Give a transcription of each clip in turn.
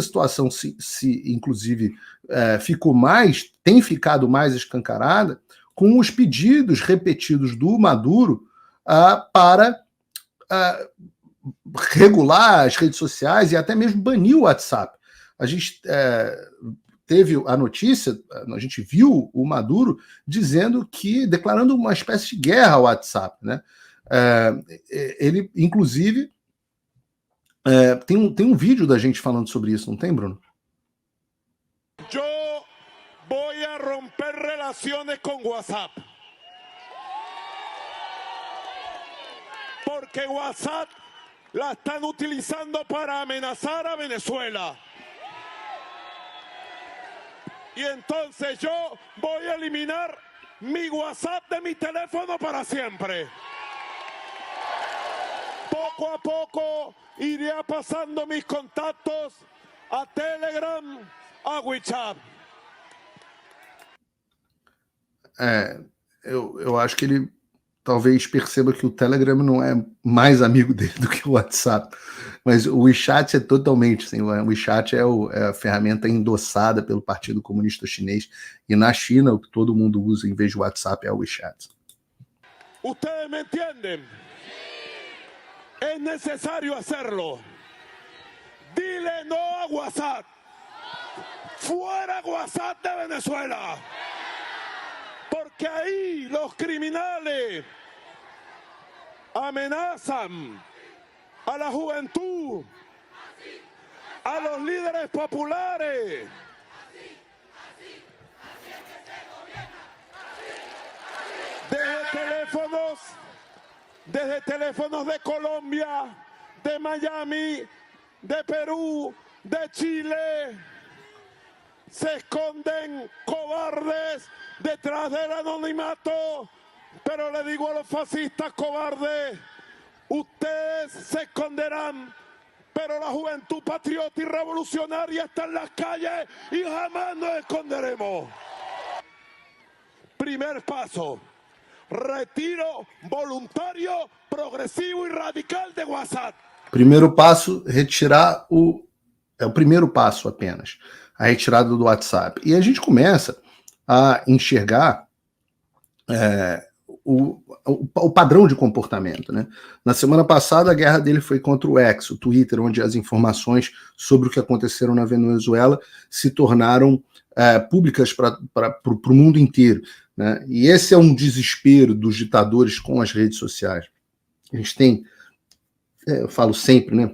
situação inclusive, tem ficado mais escancarada com os pedidos repetidos do Maduro para regular as redes sociais e até mesmo banir o WhatsApp. A gente teve a notícia, a gente viu o Maduro declarando uma espécie de guerra ao WhatsApp, né? Ele, inclusive, tem um vídeo da gente falando sobre isso, não tem, Bruno? Eu vou romper relações com WhatsApp. Porque WhatsApp la están utilizando para amenazar a Venezuela. Y entonces yo voy a eliminar mi WhatsApp de mi teléfono para siempre. Poco a poco iré pasando mis contactos a Telegram, a WeChat. Eu acho que ele talvez perceba que o Telegram não é mais amigo dele do que o WhatsApp. Mas o WeChat é totalmente, assim, o WeChat é a ferramenta endossada pelo Partido Comunista Chinês. E na China, o que todo mundo usa em vez de WhatsApp é o WeChat. Ustedes me entendem? É necessário hacerlo. Dile no a WhatsApp. Fuera WhatsApp de Venezuela. Porque ahí los criminales amenazan a la juventud, a los líderes populares. Desde teléfonos de Colombia, de Miami, de Perú, de Chile, se esconden cobardes detrás del anonimato, pero le digo a los fascistas cobardes, ustedes se esconderán, pero la juventud patriota y revolucionaria está en las calles y jamás nos esconderemos. Primer paso, retiro voluntario, progresivo y radical de WhatsApp. Primeiro passo, retirar é o primeiro passo apenas, a retirada do WhatsApp. E a gente começa a enxergar o padrão de comportamento, né? Na semana passada, a guerra dele foi contra o X, o Twitter, onde as informações sobre o que aconteceram na Venezuela se tornaram públicas para o mundo inteiro, né? E esse é um desespero dos ditadores com as redes sociais. A gente tem, eu falo sempre, né,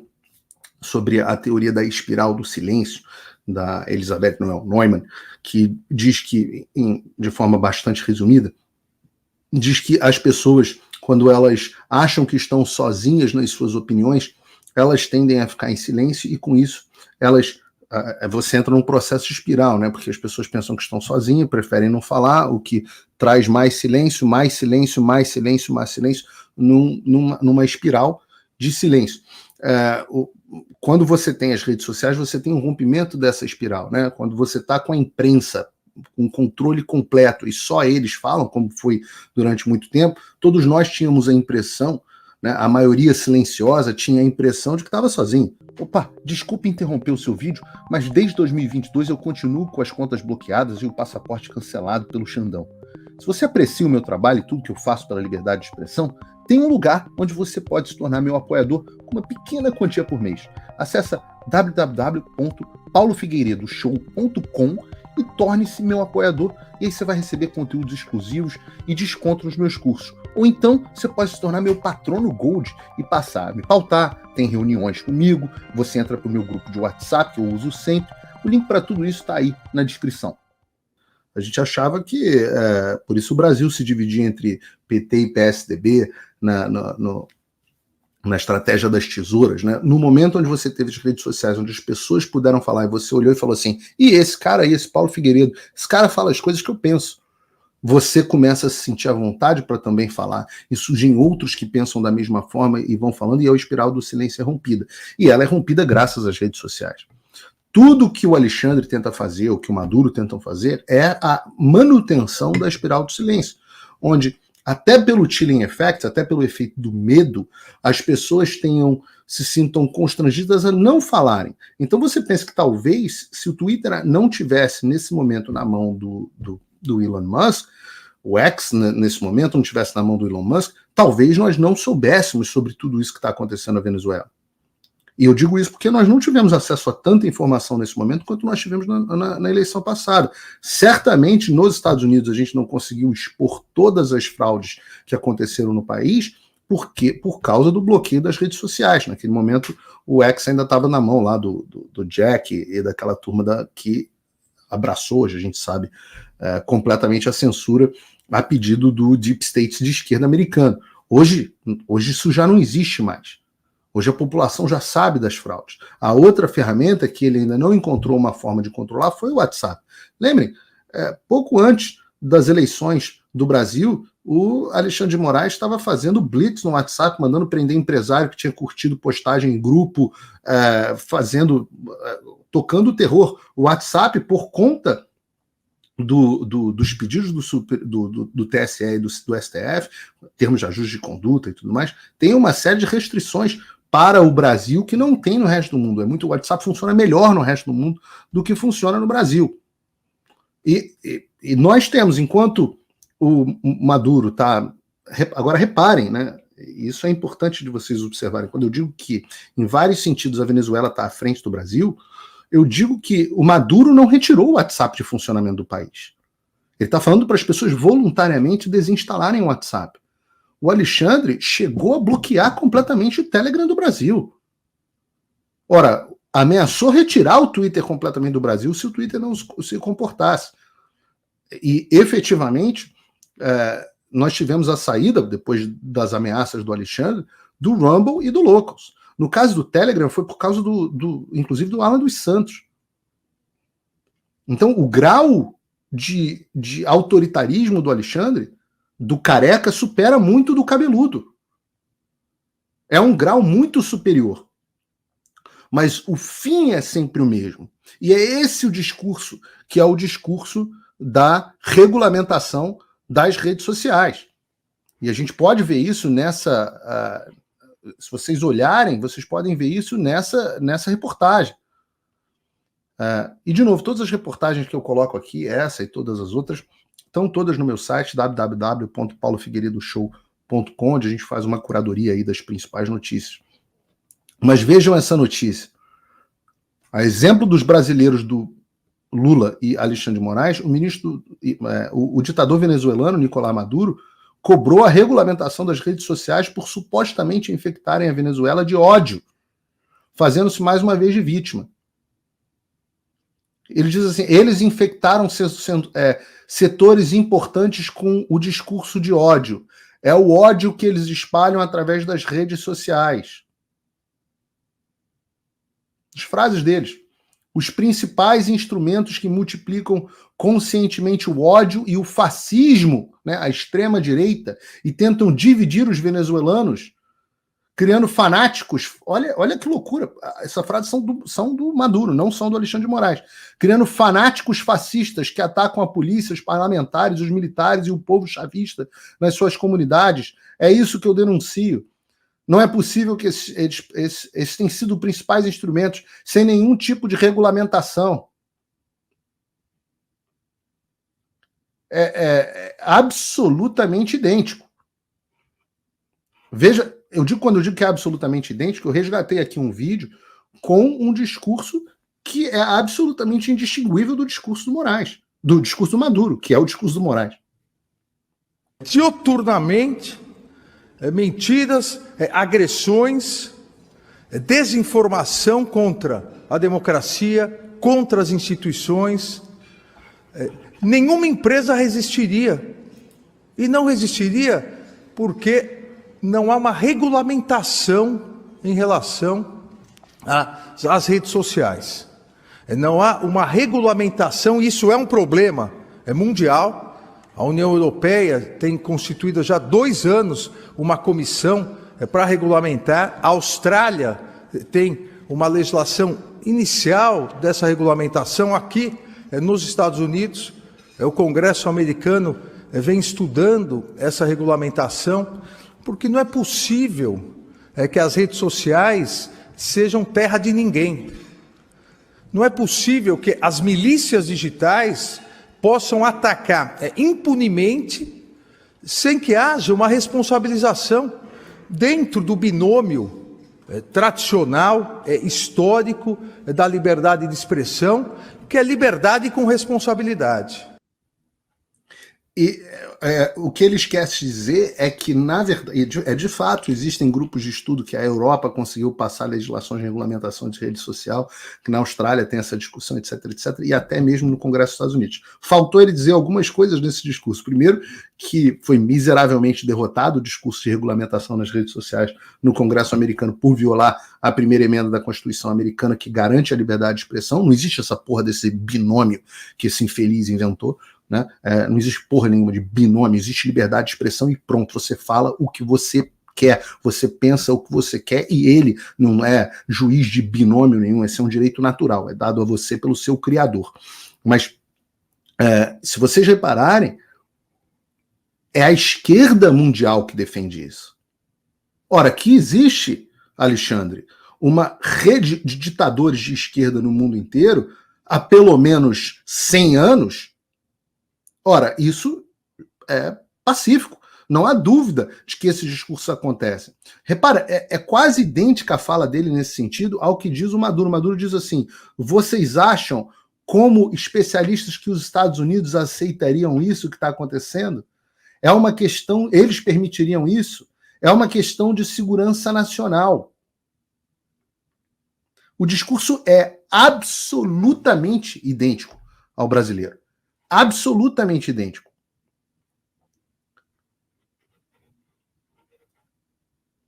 sobre a teoria da espiral do silêncio, da Elizabeth Noel Neumann, que diz que, de forma bastante resumida, diz que as pessoas, quando elas acham que estão sozinhas nas suas opiniões, elas tendem a ficar em silêncio e, com isso, você entra num processo de espiral, né? Porque as pessoas pensam que estão sozinhas, preferem não falar, o que traz mais silêncio, mais silêncio, mais silêncio, mais silêncio, numa espiral de silêncio. Quando você tem as redes sociais, você tem um rompimento dessa espiral, né? Quando você está com a imprensa com controle completo e só eles falam, como foi durante muito tempo, todos nós tínhamos a impressão, né, a maioria silenciosa tinha a impressão de que estava sozinho. Opa, desculpe interromper o seu vídeo, mas desde 2022 eu continuo com as contas bloqueadas e o passaporte cancelado pelo Xandão. Se você aprecia o meu trabalho e tudo que eu faço pela liberdade de expressão, tem um lugar onde você pode se tornar meu apoiador com uma pequena quantia por mês. Acesse www.paulofigueiredoshow.com e torne-se meu apoiador, e aí você vai receber conteúdos exclusivos e desconto nos meus cursos. Ou então, você pode se tornar meu patrono Gold e passar a me pautar, tem reuniões comigo, você entra para o meu grupo de WhatsApp, que eu uso sempre. O link para tudo isso está aí na descrição. A gente achava que, por isso o Brasil se dividia entre PT e PSDB na estratégia das tesouras, né? No momento onde você teve as redes sociais, onde as pessoas puderam falar, e você olhou e falou assim, e esse cara aí, esse Paulo Figueiredo, esse cara fala as coisas que eu penso. Você começa a se sentir à vontade para também falar, e surgem outros que pensam da mesma forma e vão falando, e a espiral do silêncio é rompida. E ela é rompida graças às redes sociais. Tudo que o Alexandre tenta fazer, o que o Maduro tentam fazer, é a manutenção da espiral do silêncio, onde até pelo chilling effect, até pelo efeito do medo, as pessoas tenham se sintam constrangidas a não falarem. Então você pensa que talvez, se o Twitter não tivesse nesse momento na mão do Elon Musk, o X nesse momento não tivesse na mão do Elon Musk, talvez nós não soubéssemos sobre tudo isso que está acontecendo na Venezuela. E eu digo isso porque nós não tivemos acesso a tanta informação nesse momento quanto nós tivemos na eleição passada. Certamente, nos Estados Unidos, a gente não conseguiu expor todas as fraudes que aconteceram no país, por causa do bloqueio das redes sociais. Naquele momento, o X ainda estava na mão lá do Jack e daquela turma que abraçou, hoje a gente sabe, completamente a censura a pedido do Deep State de esquerda americano. Hoje isso já não existe mais. Hoje a população já sabe das fraudes. A outra ferramenta que ele ainda não encontrou uma forma de controlar foi o WhatsApp. Lembrem, pouco antes das eleições do Brasil, o Alexandre de Moraes estava fazendo blitz no WhatsApp, mandando prender empresário que tinha curtido postagem em grupo, tocando o terror. O WhatsApp, por conta dos pedidos do TSE e do STF, termos de ajuste de conduta e tudo mais, tem uma série de restrições para o Brasil que não tem no resto do mundo. O WhatsApp funciona melhor no resto do mundo do que funciona no Brasil. E nós temos, enquanto o Maduro está... Agora reparem, né? Isso é importante de vocês observarem. Quando eu digo que, em vários sentidos, a Venezuela está à frente do Brasil, eu digo que o Maduro não retirou o WhatsApp de funcionamento do país. Ele está falando para as pessoas voluntariamente desinstalarem o WhatsApp. O Alexandre chegou a bloquear completamente o Telegram do Brasil. Ora, ameaçou retirar o Twitter completamente do Brasil se o Twitter não se comportasse. E, efetivamente, nós tivemos a saída, depois das ameaças do Alexandre, do Rumble e do Locals. No caso do Telegram, foi por causa inclusive do Alan dos Santos. Então, o grau de autoritarismo do Alexandre, do careca, supera muito do cabeludo. É um grau muito superior. Mas o fim é sempre o mesmo. E é esse o discurso, que é o discurso da regulamentação das redes sociais. E a gente pode ver isso se vocês olharem, vocês podem ver isso nessa reportagem. E, de novo, todas as reportagens que eu coloco aqui, essa e todas as outras, estão todas no meu site, www.paulofigueiredoshow.com, onde a gente faz uma curadoria aí das principais notícias. Mas vejam essa notícia. A exemplo dos brasileiros do Lula e Alexandre de Moraes, o ditador venezuelano Nicolás Maduro cobrou a regulamentação das redes sociais por supostamente infectarem a Venezuela de ódio, fazendo-se mais uma vez de vítima. Ele diz assim, eles infectaram setores importantes com o discurso de ódio. É o ódio que eles espalham através das redes sociais. As frases deles. Os principais instrumentos que multiplicam conscientemente o ódio e o fascismo, né, a extrema-direita, e tentam dividir os venezuelanos, criando fanáticos. Olha que loucura. Essa frase são do Maduro, não são do Alexandre de Moraes. Criando fanáticos fascistas que atacam a polícia, os parlamentares, os militares e o povo chavista nas suas comunidades. É isso que eu denuncio. Não é possível que esses tenham sido os principais instrumentos sem nenhum tipo de regulamentação. É absolutamente idêntico. Veja, quando eu digo que é absolutamente idêntico, eu resgatei aqui um vídeo com um discurso que é absolutamente indistinguível do discurso do Moraes, do discurso do Maduro, que é o discurso do Moraes. Diuturnamente, mentiras, agressões, desinformação contra a democracia, contra as instituições. Nenhuma empresa resistiria. E não resistiria porque não há uma regulamentação em relação às redes sociais. Não há uma regulamentação, e isso é um problema mundial. A União Europeia tem constituído já há 2 anos uma comissão para regulamentar. A Austrália tem uma legislação inicial dessa regulamentação. Aqui, nos Estados Unidos, o Congresso americano vem estudando essa regulamentação, porque não é possível é que as redes sociais sejam terra de ninguém. Não é possível que as milícias digitais possam atacar impunemente, sem que haja uma responsabilização dentro do binômio tradicional, histórico, da liberdade de expressão, que é liberdade com responsabilidade. E o que ele esquece de dizer é que, na verdade, de fato, existem grupos de estudo que a Europa conseguiu passar legislações de regulamentação de rede social, que na Austrália tem essa discussão, etc, etc, e até mesmo no Congresso dos Estados Unidos. Faltou ele dizer algumas coisas nesse discurso. Primeiro, que foi miseravelmente derrotado o discurso de regulamentação nas redes sociais no Congresso americano por violar a primeira emenda da Constituição americana que garante a liberdade de expressão. Não existe essa porra desse binômio que esse infeliz inventou. Né? Não existe porra nenhuma de binômio, existe liberdade de expressão e pronto, você fala o que você quer, você pensa o que você quer e ele não é juiz de binômio nenhum, esse é um direito natural, é dado a você pelo seu criador. Mas se vocês repararem, é a esquerda mundial que defende isso. Ora, aqui existe, Alexandre, uma rede de ditadores de esquerda no mundo inteiro há pelo menos 100 anos. Ora, isso é pacífico. Não há dúvida de que esses discursos acontecem. Repara, é quase idêntica a fala dele nesse sentido ao que diz o Maduro. O Maduro diz assim: vocês acham, como especialistas, que os Estados Unidos aceitariam isso que está acontecendo? É uma questão, eles permitiriam isso? É uma questão de segurança nacional. O discurso é absolutamente idêntico ao brasileiro. Absolutamente idêntico.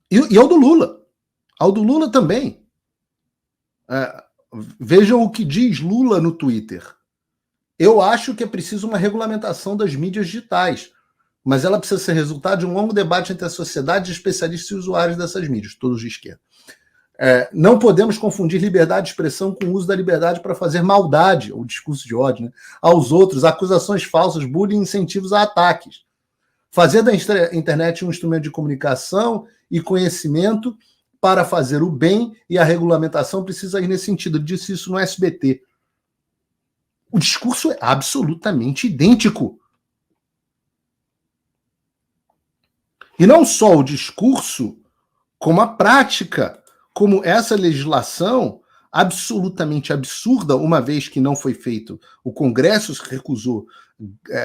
E ao do Lula. Ao do Lula também. Vejam o que diz Lula no Twitter. Eu acho que é preciso uma regulamentação das mídias digitais, mas ela precisa ser resultado de um longo debate entre a sociedade, especialistas e usuários dessas mídias, todos de esquerda. Não podemos confundir liberdade de expressão com o uso da liberdade para fazer maldade, ou discurso de ódio, né, aos outros, acusações falsas, bullying, incentivos a ataques. Fazer da internet um instrumento de comunicação e conhecimento para fazer o bem, e a regulamentação precisa ir nesse sentido. Eu disse isso no SBT. O discurso é absolutamente idêntico. E não só o discurso, como a prática. Como essa legislação absolutamente absurda, uma vez que não foi feito, o Congresso se recusou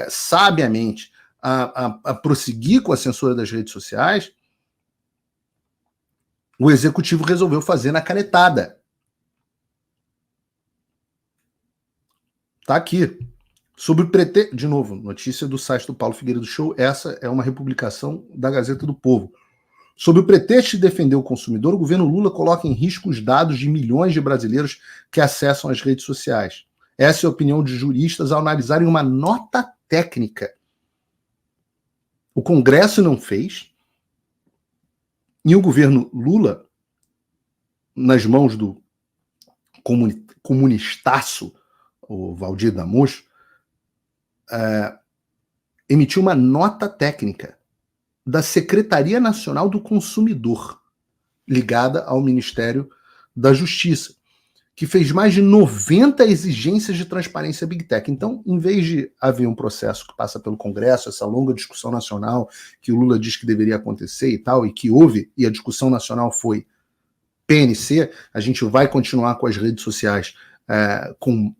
sabiamente a prosseguir com a censura das redes sociais, o Executivo resolveu fazer na canetada. Está aqui. Sobre o pretexto, de novo, notícia do site do Paulo Figueiredo Show, essa é uma republicação da Gazeta do Povo. Sob o pretexto de defender o consumidor, o governo Lula coloca em risco os dados de milhões de brasileiros que acessam as redes sociais. Essa é a opinião de juristas ao analisarem uma nota técnica. O Congresso não fez, e o governo Lula, nas mãos do comunistaço, o Valdir Damocho, emitiu uma nota técnica da Secretaria Nacional do Consumidor, ligada ao Ministério da Justiça, que fez mais de 90 exigências de transparência Big Tech. Então, em vez de haver um processo que passa pelo Congresso, essa longa discussão nacional que o Lula diz que deveria acontecer e tal, e que houve, e a discussão nacional foi PNC, a gente vai continuar com as redes sociais com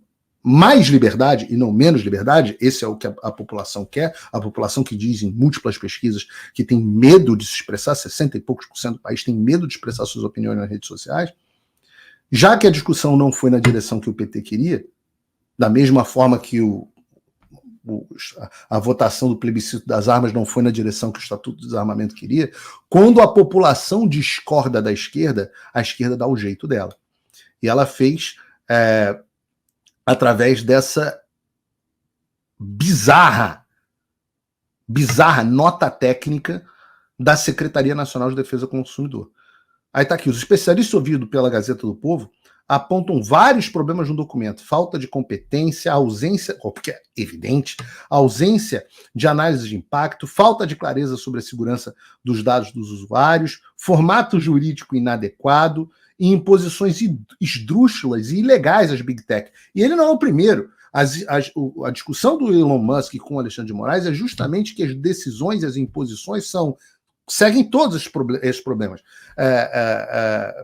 mais liberdade e não menos liberdade. Esse é o que a população quer, a população que diz em múltiplas pesquisas que tem medo de se expressar, 60 e poucos % do país tem medo de expressar suas opiniões nas redes sociais. Já que a discussão não foi na direção que o PT queria, da mesma forma que a votação do plebiscito das armas não foi na direção que o Estatuto do Desarmamento queria, quando a população discorda da esquerda, a esquerda dá o jeito dela. E ela fez através dessa bizarra nota técnica da Secretaria Nacional de Defesa do Consumidor. Aí está aqui: os especialistas ouvidos pela Gazeta do Povo apontam vários problemas no documento: falta de competência, ausência, porque é evidente, ausência de análise de impacto, falta de clareza sobre a segurança dos dados dos usuários, formato jurídico inadequado e imposições esdrúxulas e ilegais às Big Tech. E ele não é o primeiro. A discussão do Elon Musk com o Alexandre de Moraes é justamente que as decisões e as imposições seguem todos esses problemas.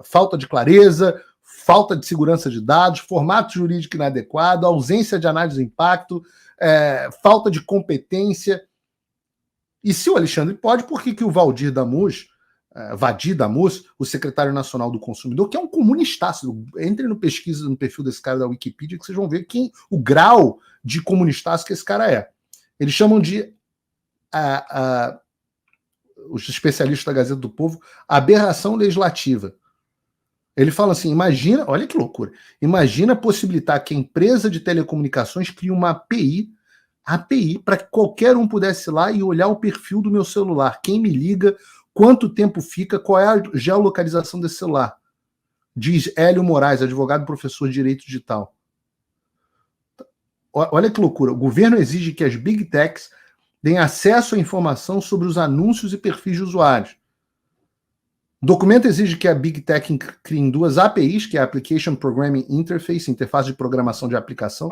Falta de clareza, falta de segurança de dados, formato jurídico inadequado, ausência de análise de impacto, falta de competência. E se o Alexandre pode, por que o Vadir Damus, o secretário nacional do consumidor, que é um comunistaço, entre no pesquisa no perfil desse cara da Wikipedia que vocês vão ver o grau de comunistaço que esse cara é. Eles chamam de os especialistas da Gazeta do Povo, aberração legislativa. Ele fala assim, imagina, olha que loucura, imagina possibilitar que a empresa de telecomunicações crie uma API para que qualquer um pudesse ir lá e olhar o perfil do meu celular, quem me liga, quanto tempo fica, qual é a geolocalização desse celular. Diz Hélio Moraes, advogado e professor de Direito Digital. Olha que loucura, o governo exige que as Big Techs deem acesso à informação sobre os anúncios e perfis de usuários. O documento exige que a Big Tech crie 2 APIs, que é a Application Programming Interface, interface de programação de aplicação,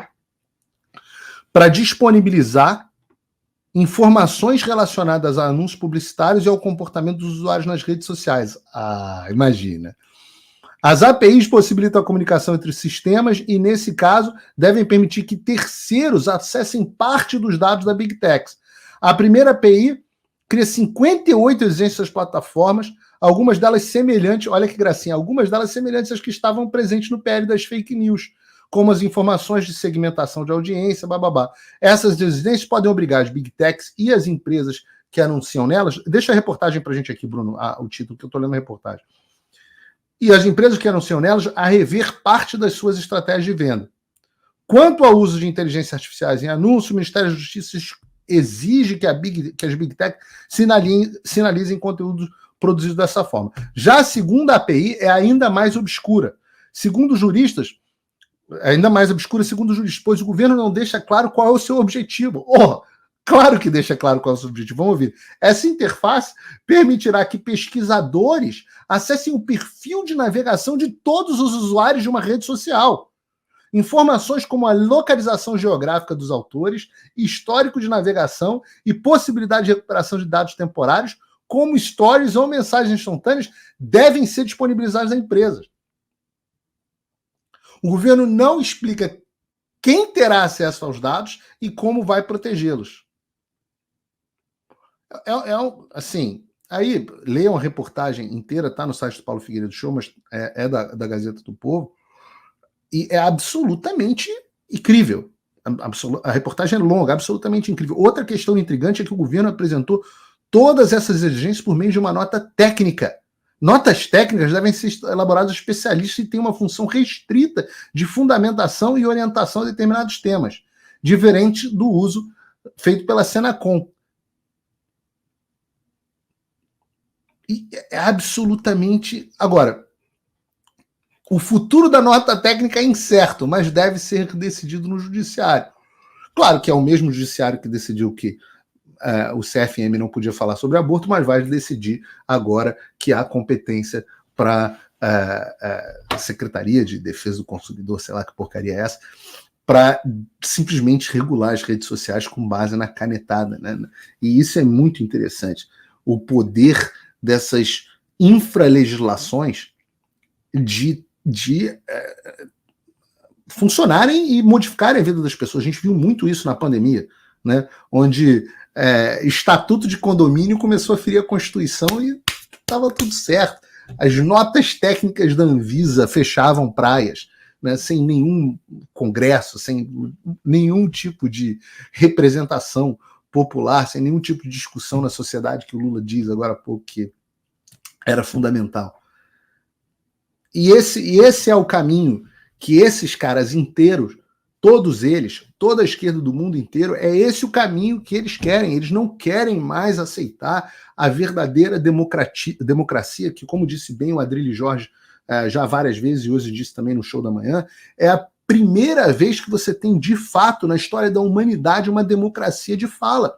para disponibilizar informações relacionadas a anúncios publicitários e ao comportamento dos usuários nas redes sociais. Imagina. As APIs possibilitam a comunicação entre sistemas e, nesse caso, devem permitir que terceiros acessem parte dos dados da Big Tech. A primeira API cria 58 exigências das plataformas, algumas delas semelhantes, olha que gracinha, algumas delas semelhantes às que estavam presentes no PL das fake news, como as informações de segmentação de audiência, bababá. Essas exigências podem obrigar as Big Techs e as empresas que anunciam nelas, deixa a reportagem para a gente aqui, Bruno, o título que eu estou lendo a reportagem, e as empresas que anunciam nelas a rever parte das suas estratégias de venda. Quanto ao uso de inteligência artificial em anúncios, o Ministério da Justiça exige que as Big Tech sinalizem conteúdos produzidos dessa forma. Já a segunda API é ainda mais obscura. Segundo juristas, pois o governo não deixa claro qual é o seu objetivo. Claro que deixa claro qual é o seu objetivo. Vamos ouvir. Essa interface permitirá que pesquisadores acessem o perfil de navegação de todos os usuários de uma rede social. Informações como a localização geográfica dos autores, histórico de navegação e possibilidade de recuperação de dados temporários, como stories ou mensagens instantâneas, devem ser disponibilizadas a empresas. O governo não explica quem terá acesso aos dados e como vai protegê-los. Assim, aí leiam a reportagem inteira, está no site do Paulo Figueiredo Show, mas é da Gazeta do Povo, e é absolutamente incrível. A reportagem é longa, absolutamente incrível. Outra questão intrigante é que o governo apresentou todas essas exigências por meio de uma nota técnica. Notas técnicas devem ser elaboradas por especialistas e têm uma função restrita de fundamentação e orientação a determinados temas, diferente do uso feito pela Senacom. E é absolutamente... Agora, o futuro da nota técnica é incerto, mas deve ser decidido no judiciário. Claro que é o mesmo judiciário que decidiu que o CFM não podia falar sobre aborto, mas vai decidir agora que há competência para a Secretaria de Defesa do Consumidor, sei lá que porcaria é essa, para simplesmente regular as redes sociais com base na canetada, né? E isso é muito interessante. O poder dessas infralegislações de funcionarem e modificarem a vida das pessoas. A gente viu muito isso na pandemia, né? Onde estatuto de condomínio começou a ferir a Constituição e estava tudo certo. As notas técnicas da Anvisa fechavam praias, né, sem nenhum congresso, sem nenhum tipo de representação popular, sem nenhum tipo de discussão na sociedade, que o Lula diz agora há pouco que era fundamental. E esse é o caminho que esses caras inteiros, todos eles, toda a esquerda do mundo inteiro, é esse o caminho que eles querem. Eles não querem mais aceitar a verdadeira democracia, que, como disse bem o Adrilho Jorge já várias vezes, e hoje disse também no show da manhã, é a primeira vez que você tem, de fato, na história da humanidade, uma democracia de fala,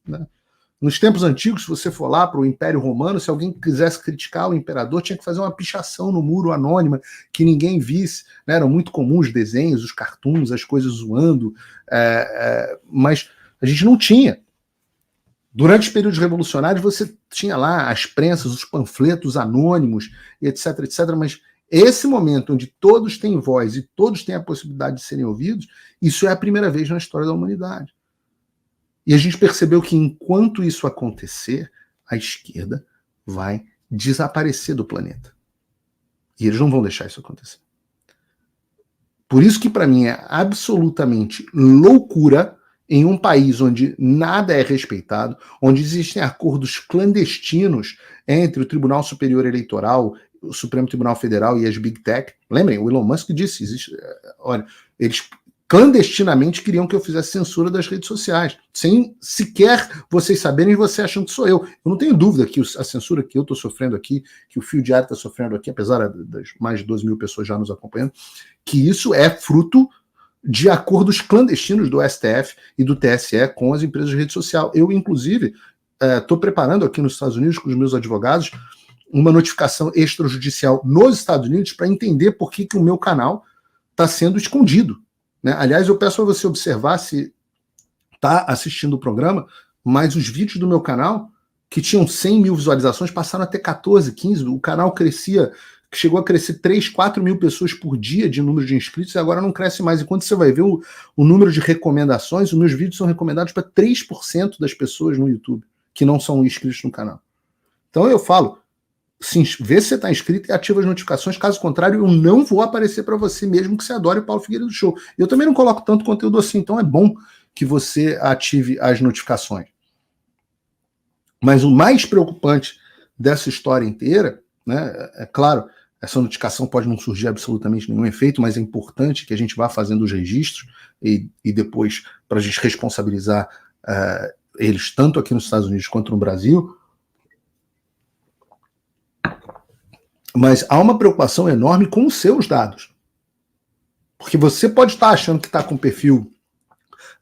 né? Nos tempos antigos, se você for lá para o Império Romano, se alguém quisesse criticar o imperador, tinha que fazer uma pichação no muro anônima, que ninguém visse, né? Eram muito comuns os desenhos, os cartoons, as coisas zoando, mas a gente não tinha. Durante os períodos revolucionários, você tinha lá as prensas, os panfletos anônimos, etc, etc, mas esse momento onde todos têm voz e todos têm a possibilidade de serem ouvidos, isso é a primeira vez na história da humanidade. E a gente percebeu que enquanto isso acontecer, a esquerda vai desaparecer do planeta. E eles não vão deixar isso acontecer. Por isso que para mim é absolutamente loucura em um país onde nada é respeitado, onde existem acordos clandestinos entre o Tribunal Superior Eleitoral, o Supremo Tribunal Federal e as Big Tech. Lembrem, o Elon Musk disse, olha, eles clandestinamente queriam que eu fizesse censura das redes sociais, sem sequer vocês saberem e você achando que sou eu. Eu não tenho dúvida que a censura que eu estou sofrendo aqui, que o Fio Diário está sofrendo aqui, apesar das mais de 12 mil pessoas já nos acompanhando, que isso é fruto de acordos clandestinos do STF e do TSE com as empresas de rede social. Eu, inclusive, estou preparando aqui nos Estados Unidos com os meus advogados uma notificação extrajudicial nos Estados Unidos para entender por que o meu canal está sendo escondido, né? Aliás, eu peço a você observar se está assistindo o programa, mas os vídeos do meu canal, que tinham 100 mil visualizações, passaram a ter 14, 15. O canal crescia, chegou a crescer 3, 4 mil pessoas por dia de número de inscritos, e agora não cresce mais. E quando você vai ver o número de recomendações, os meus vídeos são recomendados para 3% das pessoas no YouTube que não são inscritos no canal. Então eu falo, vê se você está inscrito e ativa as notificações, caso contrário eu não vou aparecer para você, mesmo que você adore o Paulo Figueiredo Show. Eu também não coloco tanto conteúdo assim, então é bom que você ative as notificações. Mas o mais preocupante dessa história inteira, né, é claro, essa notificação pode não surgir absolutamente nenhum efeito, mas é importante que a gente vá fazendo os registros e depois, para a gente responsabilizar eles, tanto aqui nos Estados Unidos quanto no Brasil. Mas há uma preocupação enorme com os seus dados. Porque você pode estar achando que está com o perfil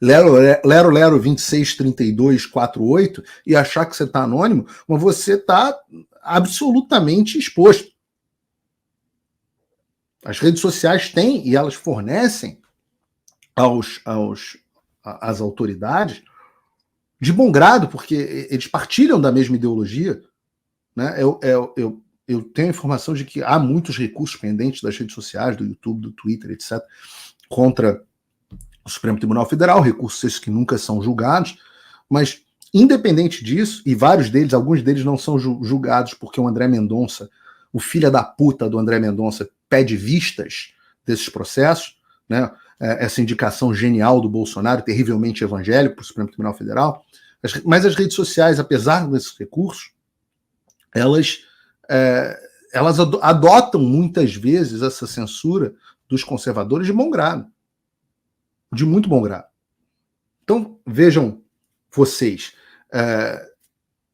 Lero 263248 e achar que você está anônimo, mas você está absolutamente exposto. As redes sociais têm e elas fornecem às autoridades de bom grado, porque eles partilham da mesma ideologia, né? Eu tenho a informação de que há muitos recursos pendentes das redes sociais, do YouTube, do Twitter, etc., contra o Supremo Tribunal Federal, recursos esses que nunca são julgados, mas independente disso, e alguns deles não são julgados porque o André Mendonça, o filho da puta do André Mendonça, pede vistas desses processos, né? Essa indicação genial do Bolsonaro, terrivelmente evangélico para o Supremo Tribunal Federal, mas as redes sociais, apesar desses recursos, elas adotam muitas vezes essa censura dos conservadores de bom grado, de muito bom grado. Então, vejam vocês,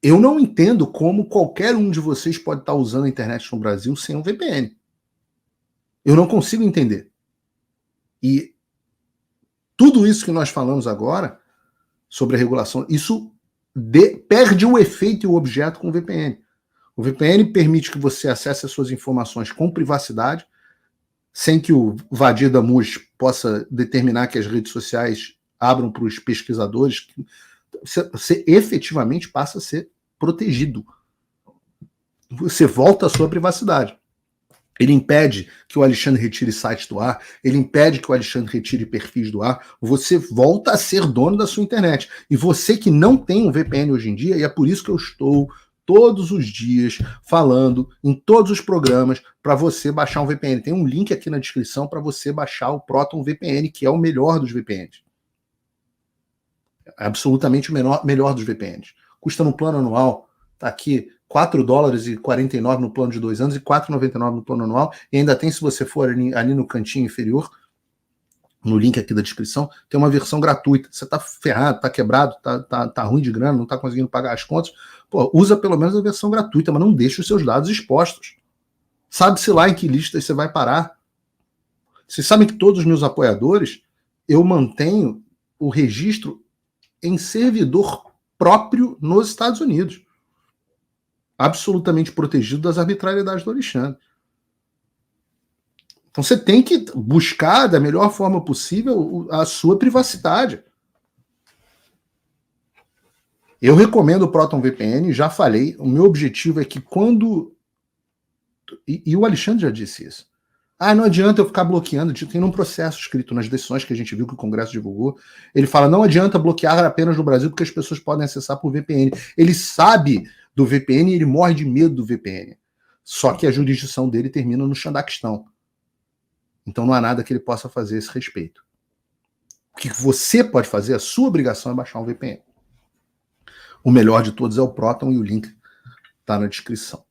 eu não entendo como qualquer um de vocês pode estar usando a internet no Brasil sem um VPN. Eu não consigo entender. E tudo isso que nós falamos agora sobre a regulação, isso perde o efeito e o objeto com o VPN. O VPN permite que você acesse as suas informações com privacidade, sem que o Vadir Damus possa determinar que as redes sociais abram para os pesquisadores. Você efetivamente passa a ser protegido. Você volta à sua privacidade. Ele impede que o Alexandre retire sites do ar, ele impede que o Alexandre retire perfis do ar, você volta a ser dono da sua internet. E você que não tem um VPN hoje em dia, e é por isso que eu estou todos os dias falando em todos os programas para você baixar um VPN. Tem um link aqui na descrição para você baixar o Proton VPN, que é o melhor dos VPNs. É absolutamente o melhor dos VPNs. Custa no plano anual, tá aqui, $4,49 no plano de 2 anos e $4,99 no plano anual. E ainda tem, se você for ali no cantinho inferior, no link aqui da descrição, tem uma versão gratuita. Você tá ferrado, tá quebrado, tá ruim de grana, não tá conseguindo pagar as contas, pô, usa pelo menos a versão gratuita, mas não deixe os seus dados expostos. Sabe-se lá em que listas você vai parar. Vocês sabem que todos os meus apoiadores, eu mantenho o registro em servidor próprio nos Estados Unidos. Absolutamente protegido das arbitrariedades do Alexandre. Então você tem que buscar da melhor forma possível a sua privacidade. Eu recomendo o Proton VPN, já falei, o meu objetivo é que quando... E o Alexandre já disse isso. Não adianta eu ficar bloqueando, tem um processo escrito nas decisões que a gente viu que o Congresso divulgou, ele fala, não adianta bloquear apenas no Brasil porque as pessoas podem acessar por VPN. Ele sabe do VPN e ele morre de medo do VPN. Só que a jurisdição dele termina no Xandaquistão. Então não há nada que ele possa fazer a esse respeito. O que você pode fazer, a sua obrigação é baixar um VPN. O melhor de todos é o Proton e o link está na descrição.